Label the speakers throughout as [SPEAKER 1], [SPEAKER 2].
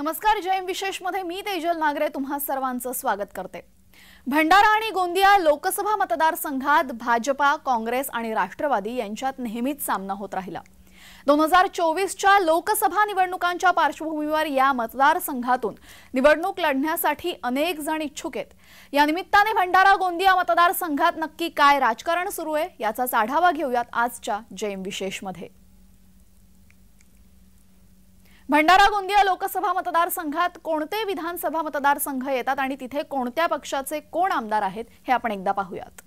[SPEAKER 1] नमस्कार, जयम विशेष मध्ये मी तेजल नागरे तुम्हा सर्वांचं स्वागत करते। भंडारा आणि गोंदिया लोकसभा मतदारसंघात भाजपा, काँग्रेस आणि राष्ट्रवादी यांच्यात नेहमीच सामना होत राहिला। 2024च्या लोकसभा निवडणुकांच्या पार्श्वभूमीवर या मतदारसंघातून निवडणूक लढण्यासाठी अनेक जण इच्छुक आहेत। या निमित्ताने भंडारा गोंदिया मतदारसंघात नक्की काय राजकारण सुरू आहे याचाच आढावा घेऊयात आजच्या जयम विशेष मध्ये। भंडारा गोंदिया लोकसभा मतदारसंघात कोणते विधानसभा मतदारसंघ येतात आणि तिथे कोणत्या पक्षाचे कोण आमदार आहेत हे आपण एकदा पाहूयात।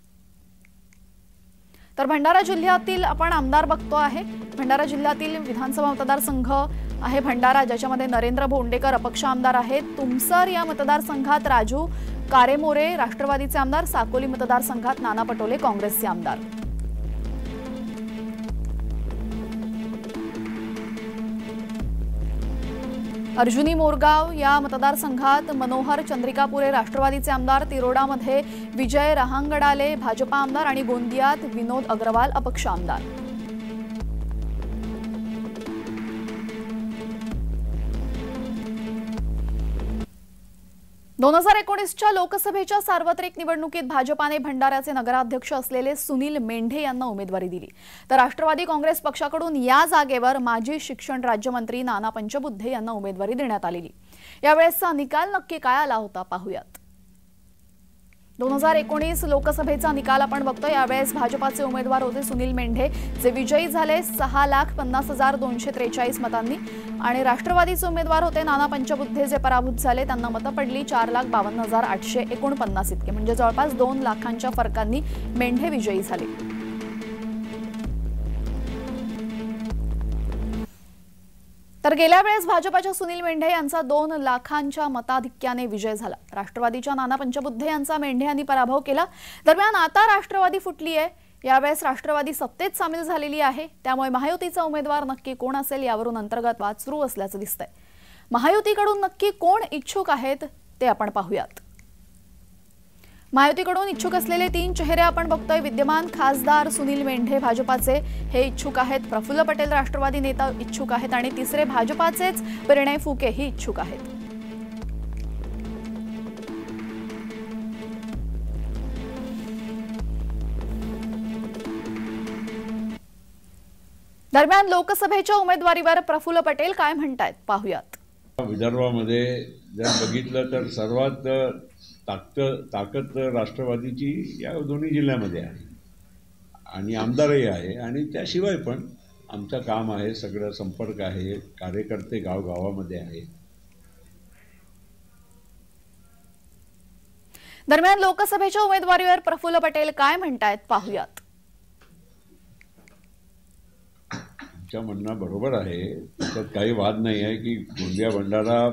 [SPEAKER 1] तर भंडारा जिल्ह्यातील आपण आमदार बघतो आहे। भंडारा जिल्ह्यातील विधानसभा मतदारसंघ आहे भंडारा, ज्याच्यामध्ये नरेंद्र भोंडेकर अपक्ष आमदार आहेत। तुमसर या मतदारसंघात राजू कारेमोरे राष्ट्रवादीचे आमदार, साकोली मतदारसंघात नाना पटोले काँग्रेसचे आमदार। अर्जुनी मोरगाव या मतदारसंघात मनोहर चंद्रिकापुरे राष्ट्रवादीचे आमदार, तिरोडामध्ये विजय रहांगडाले भाजपा आमदार आणि गोंदियात विनोद अग्रवाल अपक्ष आमदार। दोन 2019च्या लोकसभेच्या सार्वत्रिक निवडणुकीत भाजपाने भंडाऱ्याचे नगराध्यक्ष असलेले सुनील मेंढे यांना उमेदवारी दिली, तर राष्ट्रवादी काँग्रेस पक्षाकडून या जागेवर माजी शिक्षण राज्यमंत्री नाना पंचबुद्धे यांना उमेदवारी देण्यात आलेली। यावेळेसचा निकाल नक्की काय आला होता पाहूयात। 2019 लोकसभेचा निकाल आपण बघतो। यावेळेस भाजपाचे उमेदवार होते सुनील मेंढे, जे विजयी झाले 6,50,243 मतांनी, आणि राष्ट्रवादीचे उमेदवार होते नाना पंचबुद्धे, जे पराभूत झाले। त्यांना मतं पडली 4,52,849 इतके, म्हणजे जवळपास 2 लाखांच्या फरकांनी मेंढे विजयी झाले। तर गेल्या वेळेस भाजपाच्या सुनील मेंढे यांचा 2 लाखांच्या मताधिक्याने विजय झाला। राष्ट्रवादीच्या नाना पंचबुद्धे यांचा मेंढे यांनी पराभव केला। दरम्यान आता राष्ट्रवादी फुटली आहे। यावेळेस राष्ट्रवादी सत्तेत सामील झालेली आहे, त्यामुळे महायुतीचा उमेदवार नक्की कोण असेल यावरून अंतर्गत वाद सुरू असल्याचं दिसतंय। महायुतीकडून नक्की कोण इच्छुक आहेत ते आपण पाहूयात। महायुतीकडून इच्छुक असलेले 3 चेहरे आपण बघतोय। विद्यमान खासदार सुनील मेंढे भाजपाचे हे इच्छुक आहेत, प्रफुल्ल पटेल राष्ट्रवादी नेता इच्छुक आहेत, आणि तिसरे भाजपाचेच परिणय फुके ही इच्छुक आहेत। दरम्यान लोकसभेच्या उमेदवारीवर प्रफुल्ल पटेल काय म्हणतायत पाहूयात।
[SPEAKER 2] विदर्भामध्ये जर बघितलं तर सर्वात ताकद राष्ट्रवादीची या दोन्ही जिल्ह्यामध्ये आहे आणि आमदारही आहे, आणि त्याशिवाय पण आमचं काम आहे, सगळं संपर्क आहे, कार्यकर्ते गावामध्ये आहे।
[SPEAKER 1] दरम्यान लोकसभेच्या उमेदवारीवर प्रफुल्ल पटेल काय म्हणतायत पाहूयात।
[SPEAKER 2] आमचं म्हणणं बरोबर आहे, त्यात काही वाद नाही आहे की गोंदिया भंडारा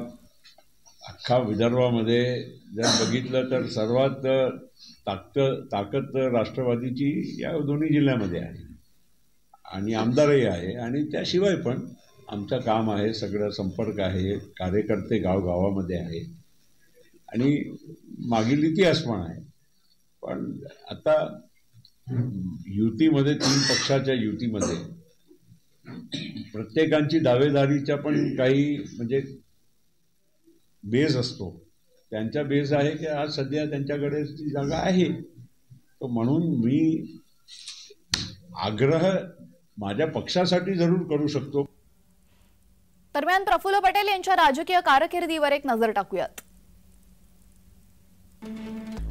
[SPEAKER 2] अख्खा विदर्भामध्ये जर बघितलं तर सर्वात ताकद राष्ट्रवादीची या दोन्ही जिल्ह्यामध्ये आहे आणि आमदारही आहे, आणि त्याशिवाय पण आमचं काम आहे, सगळं संपर्क आहे, कार्यकर्ते गावामध्ये आहे आणि मागील इतिहास पण आहे। पण आता युतीमध्ये 3 पक्षाच्या युतीमध्ये प्रत्येकांची दावेदारीच्या पण काही म्हणजे बेस असतो। त्यांचा बेस आहे की आज सध्या त्यांच्याकडे ती जागा आहे, तो म्हणून मी आग्रह माझ्या पक्षासाठी जरूर करू शकतो।
[SPEAKER 1] दरम्यान प्रफुल्ल पटेल यांच्या राजकीय कारकिर्दीवर एक नजर टाकूयात।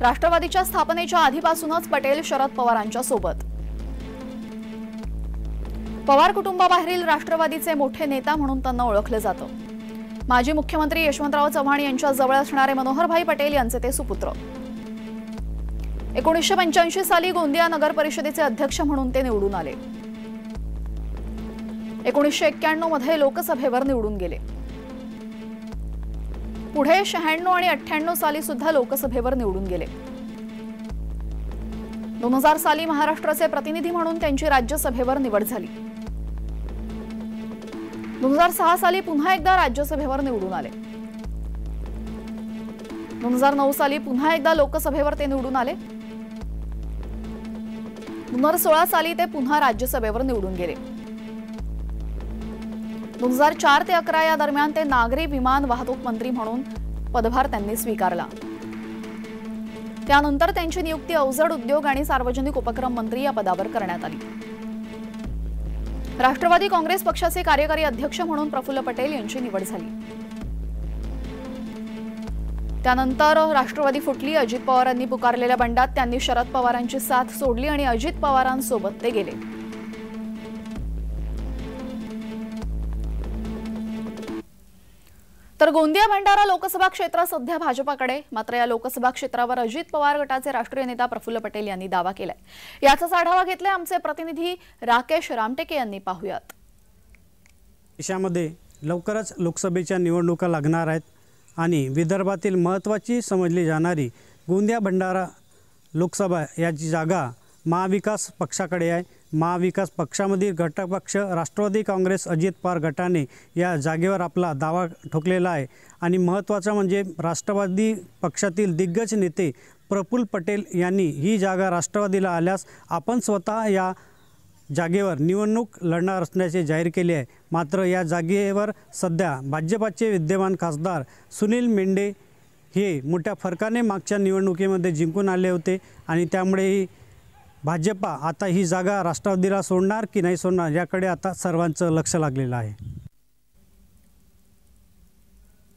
[SPEAKER 1] राष्ट्रवादीच्या स्थापनेच्या आधीपासूनच पटेल शरद पवारांच्या सोबत। पवार कुटुंबाबाहेरील राष्ट्रवादीचे मोठे नेता म्हणून त्यांना ओळखले जातं। माजी मुख्यमंत्री यशवंतराव चव्हाण यांच्या जवळ असणारे मनोहरभाई पटेल यांचे ते सुपुत्र। 1985 साली गोंदिया नगर परिषदेचे अध्यक्ष म्हणून ते निवडून आले। 1991 मध्ये लोकसभेवर निवडून गेले। पुढे 96 आणि 98 साली सुद्धा लोकसभेवर निवडून गेले। 2000 साली महाराष्ट्राचे प्रतिनिधी म्हणून त्यांची राज्यसभेवर निवड झाली। 2006 साली पुन्हा एकदा राज्यसभेवर निवडून आले। 2009 साली पुन्हा एकदा लोकसभेवर ते निवडून आले। 2016 साली ते पुन्हा राज्यसभेवर निवडून गेले। 2004 ते 11 या दरम्यान ते नागरी विमान वाहतूक मंत्री म्हणून पदभार त्यांनी स्वीकारला। त्यानंतर त्यांची नियुक्ती अवजड उद्योग आणि सार्वजनिक उपक्रम मंत्री या पदावर करण्यात आली। राष्ट्रवादी काँग्रेस पक्षाचे कार्यकारी अध्यक्ष म्हणून प्रफुल्ल पटेल यांची निवड झाली। त्यानंतर राष्ट्रवादी फुटली। अजित पवारांनी पुकारलेल्या बंडात त्यांनी शरद पवारांची साथ सोडली आणि अजित पवारांसोबत ते गेले। तर गोंदिया भंडारा लोकसभा क्षेत्र सध्या भाजपाकडे, मात्र या लोकसभा क्षेत्रावर अजित पवार गटाचे राष्ट्रीय नेता प्रफुल्ल पटेल यांनी दावा केलाय। याचाच आढावा घेतलाय आमचे प्रतिनिधी राकेश रामटेके यांनी। पाहूयात।
[SPEAKER 3] देशामध्ये लवकरच लोकसभेच्या निवडणुका लागणार आहेत आणि विदर्भातील महत्त्वाची समजली जाणारी गोंदिया भंडारा लोकसभा याची जागा महाविकास पक्षाकडे आहे। महाविकास पक्षामधील घटकपक्ष राष्ट्रवादी काँग्रेस अजित पवार गटाने या जागेवर आपला दावा ठोकलेला आहे आणि महत्त्वाचं म्हणजे राष्ट्रवादी पक्षातील दिग्गज नेते प्रफुल्ल पटेल यांनी ही जागा राष्ट्रवादीला आल्यास आपण स्वतः या जागेवर निवडणूक लढणार असल्याचे जाहीर केले आहे। मात्र या जागेवर सध्या भाजपाचे विद्यमान खासदार सुनील मेंढे हे मोठ्या फरकाने मागच्या निवडणुकीमध्ये जिंकून आले होते आणि त्यामुळे भाजपा आता ही जागा राष्ट्रवादीला सोडणार की नाही सोडणार याकडे आता सर्वांचं लक्ष लागलेलं आहे।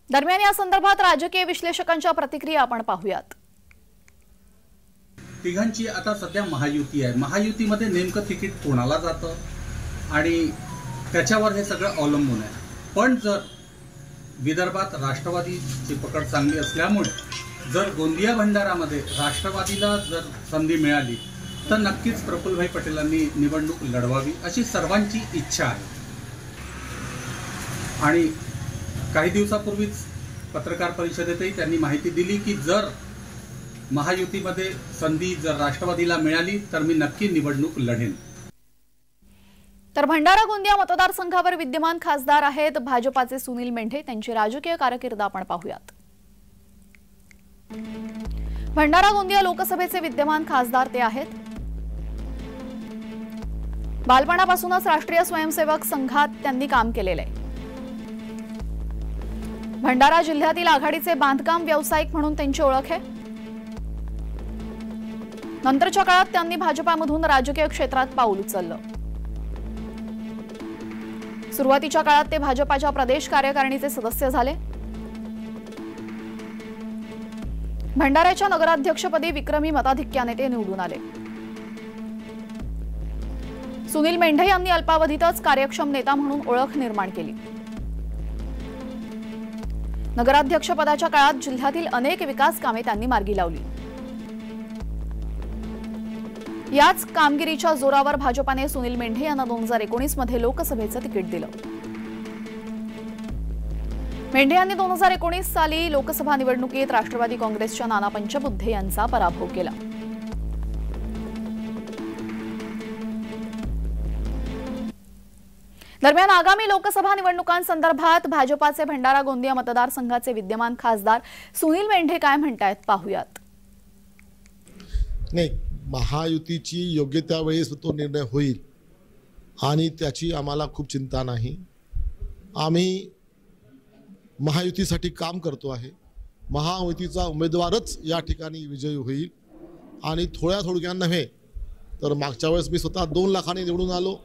[SPEAKER 1] दरम्यान या संदर्भात राजकीय विश्लेषकांच्या प्रतिक्रिया आपण पाहूयात।
[SPEAKER 4] तिघांची आता सध्या महायुती आहे। महायुतीमध्ये नेमकं तिकीट कोणाला जातं आणि त्याच्यावर हे सगळं अवलंबून आहे। पण जर विदर्भात राष्ट्रवादीची पकड चांगली असल्यामुळे जर गोंदिया भंडारामध्ये राष्ट्रवादीला जर संधी मिळाली तर नक्कीच प्रफुल्लभाई पटेलांनी निवडणूक लढवावी अशी सर्वांची इच्छा आहे। आणि काही दिवसापूर्वीच पत्रकार परिषदेतही त्यांनी माहिती दिली की जर महायुतीमध्ये संधी जर राष्ट्रवादीला मिळाली तर मी नक्की निवडणूक लढेन।
[SPEAKER 1] तर भंडारा गोंदिया मतदारसंघावर विद्यमान खासदार आहेत भाजपाचे सुनील मेंढे। त्यांची राजकीय कारकीर्द आपण पाहूयात। भंडारा गोंदिया लोकसभेचे विद्यमान खासदार ते आहेत। बालपणापासूनच राष्ट्रीय स्वयंसेवक संघात त्यांनी काम केलेले आहे। भंडारा जिल्ह्यातील आघाडीचे बांधकाम व्यावसायिक म्हणून त्यांची ओळख आहे। नंतरच्या काळात त्यांनी भाजपामधून राजकीय क्षेत्रात पाऊल उचललं। सुरुवातीच्या काळात ते भाजपाच्या प्रदेश कार्यकारिणीचे सदस्य झाले। भंडाऱ्याच्या नगराध्यक्षपदी विक्रमी मताधिक्याने ते निवडून आले। सुनील मेंढे यांनी अल्पावधीतच कार्यक्षम नेता म्हणून ओळख निर्माण केली। नगराध्यक्षपदाच्या काळात जिल्ह्यातील अनेक विकास कामे त्यांनी मार्गी लावली। याच कामगिरीच्या जोरावर भाजपाने सुनील मेंढे यांना 2019 मध्ये लोकसभेचं तिकीट दिलं। मेंढे यांनी 2019 साली लोकसभा निवडणुकीत राष्ट्रवादी काँग्रेसच्या नाना पंचबुद्धे यांचा पराभव केला। दरम्यान आगामी लोकसभा निवडणुकांसंदर्भात भाजपाचे भंडारा गोंदिया मतदारसंघाचे विद्यमान खासदार सुनील मेंढे काय म्हणतायत पाहूयात।
[SPEAKER 5] नाही, महायुतीची योग्य त्यावेळेस तो निर्णय होईल आणि त्याची आम्हाला खूप चिंता नाही। आम्ही महायुतीसाठी काम करतो आहे। महायुतीचा उमेदवारच या ठिकाणी विजयी होईल आणि थोड्यात नव्हे तर मागच्या वेळेस मी स्वतः 2 लाखांनी निवडून आलो।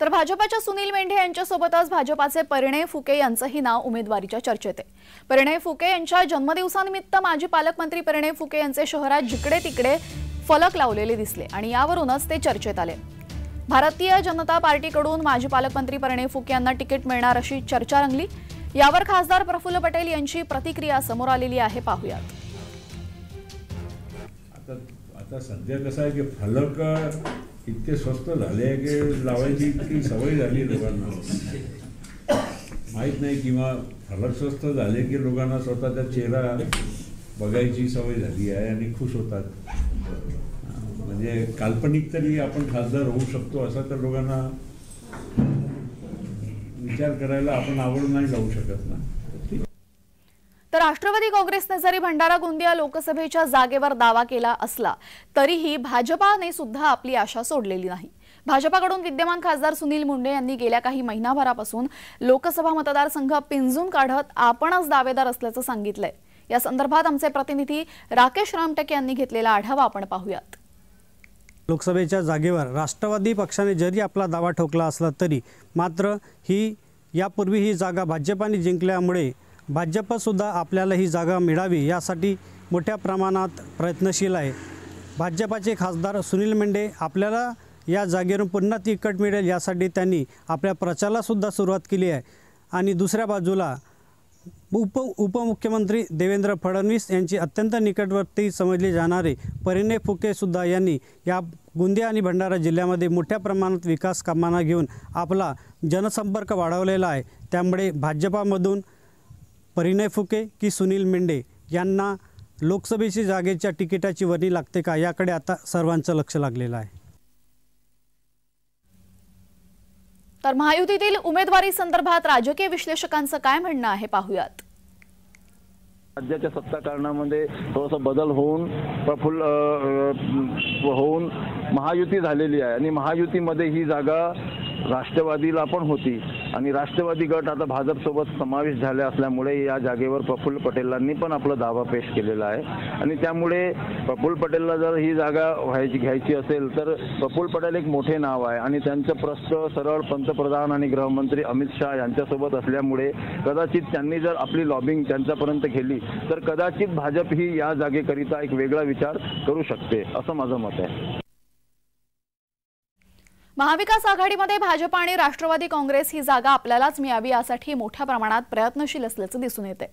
[SPEAKER 1] तर भाजपाच्या सुनील मेंढे यांच्यासोबतच भाजपाचे परिणय फुके यांचंही नाव उमेदवारीच्या चर्चेत आहे। परिणय फुके यांच्या जन्मदिवसानिमित्त माजी पालकमंत्री परिणय फुके यांचे शहरात जिकडे तिकडे फलक लावलेले दिसले आणि यावरूनच ते चर्चेत आले। भारतीय जनता पार्टीकडून माजी पालकमंत्री परिणय फुके यांना तिकीट मिळणार अशी चर्चा रंगली। यावर खासदार प्रफुल्ल पटेल यांची प्रतिक्रिया समोर आलेली आहे, पाहूयात।
[SPEAKER 2] आता सध्या कसं आहे की फलक इतके स्वस्त झाले की लावायची इतकी सवय झाली लोकांना, माहीत नाही किंवा फलक स्वस्त झाले की लोकांना स्वतःचा चेहरा बघायची सवय झाली आहे आणि खुश होतात। म्हणजे काल्पनिक तरी आपण खासदार होऊ शकतो असा तर लोकांना विचार करायला आपण आवड नाही लावू शकत ना।
[SPEAKER 1] तर राष्ट्रवादी काँग्रेसने जरी भंडारा गोंदिया लोकसभेच्या जागेवर दावा केला असला तरीही भाजपाने सुद्धा आपली आशा सोडलेली नाही। भाजपाकडून विद्यमान खासदार सुनील मुंडे यांनी गेल्या काही महिनाभरापासून लोकसभा मतदारसंघ पिंजून काढत आपणच दावेदार असल्याचं सांगितलंय। या संदर्भात आमचे प्रतिनिधी राकेश रामटेके यांनी घेतलेला आढावा आपण पाहूयात।
[SPEAKER 3] लोकसभेच्या जागेवर राष्ट्रवादी पक्षाने जरी आपला दावा ठोकला असला तरी मात्र यापूर्वी ही जागा भाजपाने जिंकल्यामुळे भाजप सुद्धा आपल्याला ही जागा मिळावी यासाठी मोठ्या प्रमाणात प्रयत्नशील आहे। भाजपाचे खासदार सुनील मुंडे आपल्याला या जागेवरून पुन्हा तिकीट मिळेल यासाठी त्यांनी आपल्या प्रचाराला सुद्धा सुरुवात केली आहे। आणि दुसऱ्या बाजूला उपमुख्यमंत्री देवेंद्र फडणवीस यांची अत्यंत निकटवर्ती समजले जाणारे परिणय फुके सुद्धा यांनी या गोंदिया आणि भंडारा जिल्ह्यामध्ये मोठ्या प्रमाणात विकास कामांना घेऊन आपला जनसंपर्क वाढवलेला आहे। त्यामुळे भाजपामधून परिणय फुके की सुनील मुंडे यांना लोकसभेची जागेच्या तिकिटाची वर्णी लागते का याकडे आता सर्वांचं लक्ष लागलेलं आहे।
[SPEAKER 1] तर महायुतीतील उमेदवारी संदर्भात राजकीय विश्लेषकांचं काय म्हणणं आहे पाहूयात।
[SPEAKER 6] राज्याच्या सत्ता कारणामध्ये थोडासा बदल होऊन प्रफुल्ल होऊन महायुती झालेली आहे आणि महायुतीमध्ये ही जागा राष्ट्रवादीला पण होती आणि राष्ट्रवादी गट आता भाजपसोबत समावेश झाले असल्यामुळे या जागेवर प्रफुल्ल पटेलांनी पण आपला दावा पेश केलेला आहे आणि त्यामुळे प्रफुल्ल पटेलला जर ही जागा घ्यायची असेल तर प्रफुल्ल पटेल एक मोठे नाव आहे आणि त्यांचं प्रश्न सरळ पंतप्रधान आणि गृहमंत्री अमित शाह यांच्यासोबत असल्यामुळे कदाचित त्यांनी जर आपली लॉबिंग त्यांच्यापर्यंत केली तर कदाचित भाजप ही या जागेकरिता एक वेगळा विचार करू शकते असं माझं मत आहे।
[SPEAKER 1] महाविकास आघाडीमध्ये भाजप आणि राष्ट्रवादी काँग्रेस ही जागा आपल्यालाच मिळावी यासाठी मोठ्या प्रमाणात प्रयत्नशील असल्याचं दिसून येते।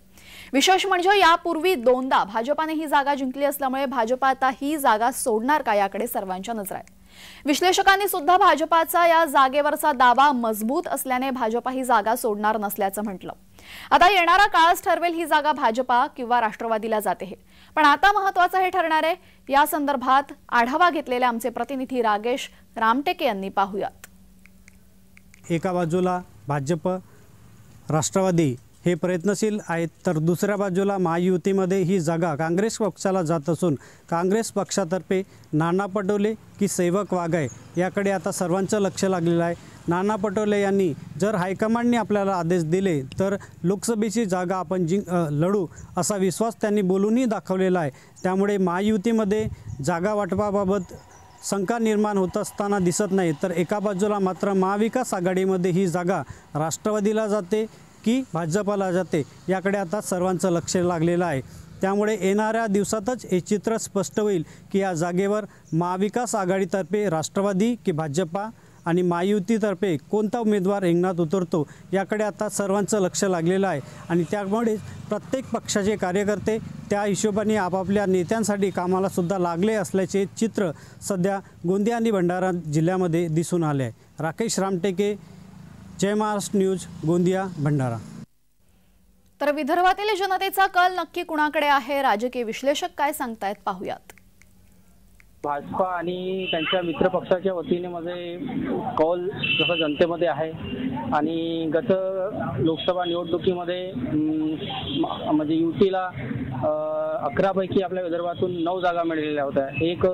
[SPEAKER 1] विशेष म्हणजे यापूर्वी दोनदा भाजपाने ही जागा जिंकली असल्यामुळे भाजप आता ही जागा सोडणार का याकडे सर्वांच्या नजर आहे। विश्लेषकांनी सुद्धा भाजपाचा या जागेवरचा दावा मजबूत असल्याने भाजप ही जागा सोडणार नसल्याचं म्हटलं। आता येणारा काळच ठरवेल ही जागा भाजपा किंवा राष्ट्रवादीला जाते हे। पण आता महत्त्वाचं हे ठरणार आहे। या संदर्भात आढावा घेतलेले आमचे प्रतिनिधी राकेश रामटेके यांनी पाहूयात।
[SPEAKER 3] एका बाजूला भाजप राष्ट्रवादी हे प्रयत्नशील आहेत तर दुसऱ्या बाजूला महायुतीमध्ये ही जागा काँग्रेस पक्षाला जात असून काँग्रेस पक्षातर्फे नाना पटोले की सेवक वाघाय याकडे आता सर्वांचं लक्ष लागलेलं आहे। नाना पटोले यांनी जर हायकमांडने आपल्याला आदेश दिले तर लोकसभेची जागा आपण लढू असा विश्वास त्यांनी बोलूनही दाखवलेला आहे। त्यामुळे महायुतीमध्ये जागा वाटपाबाबत शंका निर्माण होत असताना दिसत नाही तर एका बाजूला मात्र महाविकास आघाडीमध्ये ही जागा राष्ट्रवादीला जाते की भाजपाला जाते याकडे आता सर्वांचं लक्ष लागलेलं आहे। त्यामुळे येणाऱ्या दिवसातच हे चित्र स्पष्ट होईल की या जागेवर महाविकास आघाडीतर्फे राष्ट्रवादी की भाजपा आणि महायुतीतर्फे कोणता उमेदवार रिंगणात उतरतो याकडे आता सर्वांचं लक्ष लागलेलं आहे आणि त्यामुळे प्रत्येक पक्षाचे कार्यकर्ते त्या हिशोबाने आपापल्या नेत्यांसाठी कामाला सुद्धा लागले असल्याचे चित्र सध्या गोंदिया आणि भंडारा जिल्ह्यामध्ये दिसून आले आहे। राकेश रामटेके, जय महाराष्ट्र न्यूज, गोंदिया भंडारा।
[SPEAKER 1] तर विदर्भातील जनतेचा कल नक्की कुणाकडे आहे, राजकीय विश्लेषक काय सांगतायत पाहूयात।
[SPEAKER 7] भाजपा आणि त्यांच्या मित्र पक्षाच्या वतीने मध्ये कौल जसं जनतेमध्ये आहे आणि गत लोकसभा निवडणुकीमध्ये म्हणजे युतीला 11 पैकी आपल्या विदर्भातून 9 जागा मिळालेल्या होत्या। एक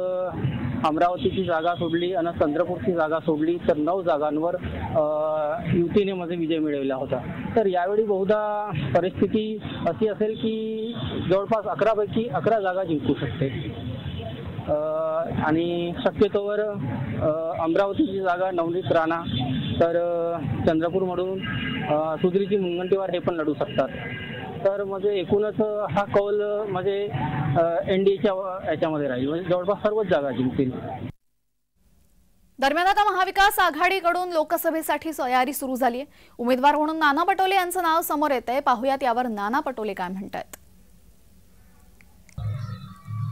[SPEAKER 7] अमरावतीची जागा सोडली आणि चंद्रपूरची जागा सोडली तर 9 जागांवर युतीने मध्ये विजय मिळवला होता। तर यावेळी बहुधा परिस्थिती अशी असेल की जवळपास 11 पैकी 11 जागा जिंकू शकते आणि शक्यतोवर अमरावतीची जागा नवनीत राणा तर चंद्रपूरमधून सुधीरजी मुनगंटीवार हे पण लढू शकतात। तर म्हणजे एकूणच हा कौल म्हणजे एनडीएच्या याच्यामध्ये राहील, म्हणजे जवळपास सर्वच जागा जिंकतील।
[SPEAKER 1] दरम्यान आता महाविकास आघाडीकडून लोकसभेसाठी तयारी सुरू झाली आहे। उमेदवार म्हणून नाना पटोले यांचं नाव समोर येतंय, पाहूयात यावर नाना पटोले काय म्हणतात।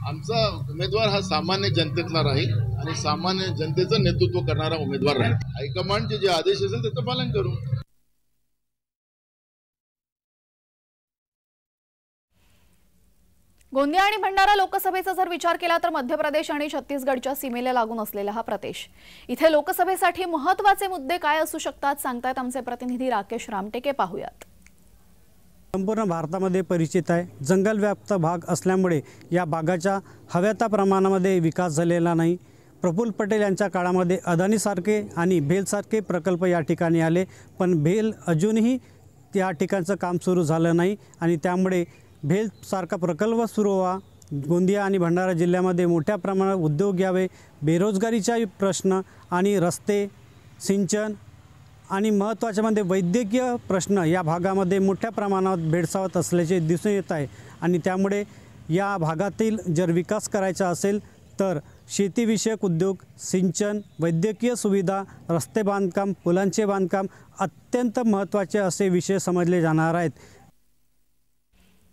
[SPEAKER 8] आमचा उमेदवार हा सामान्य जनतेतला राहील आणि सामान्य जनतेचं नेतृत्व करणारा उमेदवार राहील। हायकमांडचे जे आदेश असेल त्याचं पालन करू।
[SPEAKER 1] गोंदिया आणि भंडारा लोकसभेचा जर विचार केला तर मध्य प्रदेश आणि छत्तीसगडच्या सीमेला लागून असलेला हा प्रदेश। इथे लोकसभेसाठी महत्त्वाचे मुद्दे काय असू शकतात सांगतायत आमचे प्रतिनिधी राकेश रामटेके, पाहूयात।
[SPEAKER 3] संपूर्ण भारतामध्ये परिचित आहे। जंगलव्याप्त भाग असल्यामुळे या भागाच्या हव्या त्या प्रमाणामध्ये विकास झालेला नाही। प्रफुल्ल पटेल यांच्या काळामध्ये अदानीसारखे आणि भेलसारखे प्रकल्प या ठिकाणी आले, पण भेल अजूनही त्या ठिकाणचं काम सुरू झालं नाही आणि त्यामुळे भेलसारखा प्रकल्प सुरू व्हावा, गोंदिया आणि भंडारा जिल्ह्यामध्ये मोठ्या प्रमाणात उद्योग यावे, बेरोजगारीचा प्रश्न आणि रस्ते, सिंचन आणि महत्त्वाच्यामध्ये वैद्यकीय प्रश्न या भागामध्ये मोठ्या प्रमाणात भेडसावत असल्याचे दिसून येत आहे आणि त्यामुळे या भागातील जर विकास करायचा असेल तर शेतीविषयक उद्योग, सिंचन, वैद्यकीय सुविधा, रस्ते बांधकाम, पुलांचे बांधकाम अत्यंत महत्त्वाचे असे विषय समजले जाणार आहेत।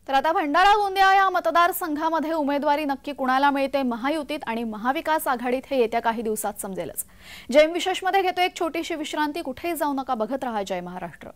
[SPEAKER 1] तर आता भंडारा गोंदिया या मतदारसंघामध्ये उमेदवारी नक्की कुणाला मिळते, महायुतीत आणि महाविकास आघाडीत, हे येत्या काही दिवसात समजेलच। जय विशेषमध्ये घेतो एक छोटीशी विश्रांती, कुठेही जाऊ नका, बघत रहा जय महाराष्ट्र।